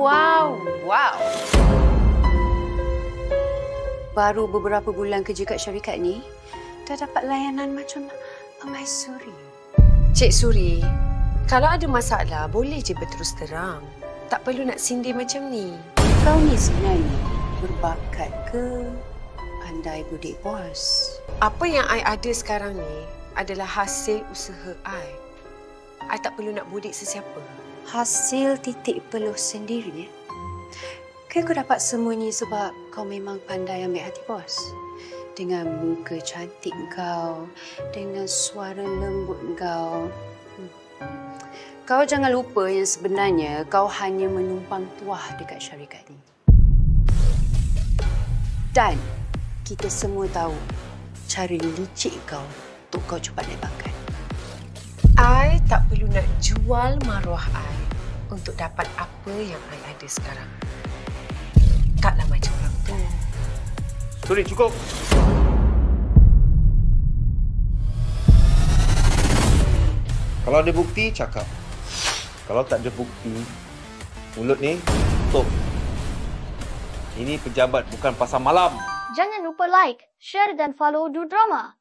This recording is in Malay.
Wow. Baru beberapa bulan kerja kat syarikat ni, dah dapat layanan macam permaisuri. Cik Suri, kalau ada masalah, boleh je berterus terang. Tak perlu nak sindir macam ni. Kau ni sebenarnya berbakat ke pandai budik bos? Apa yang I ada sekarang ni adalah hasil usaha I. I tak perlu nak budik sesiapa. Hasil titik peluh sendiri, ya? Ke kau dapat semua ni sebab kau memang pandai ambil hati bos? Dengan muka cantik kau, dengan suara lembut kau. Kau jangan lupa yang sebenarnya kau hanya menumpang tuah dekat syarikat ni. Dan kita semua tahu cara licik kau untuk kau cepat naik pangkat. I tak perlu nak jual maruah I untuk dapat apa yang I ada sekarang. Taklah macam orang tu. Suri, cukup. Kalau ada bukti, cakap. Kalau tak ada bukti, mulut ni tutup. Ini pejabat bukan pasar malam. Jangan lupa like, share dan follow Du Drama.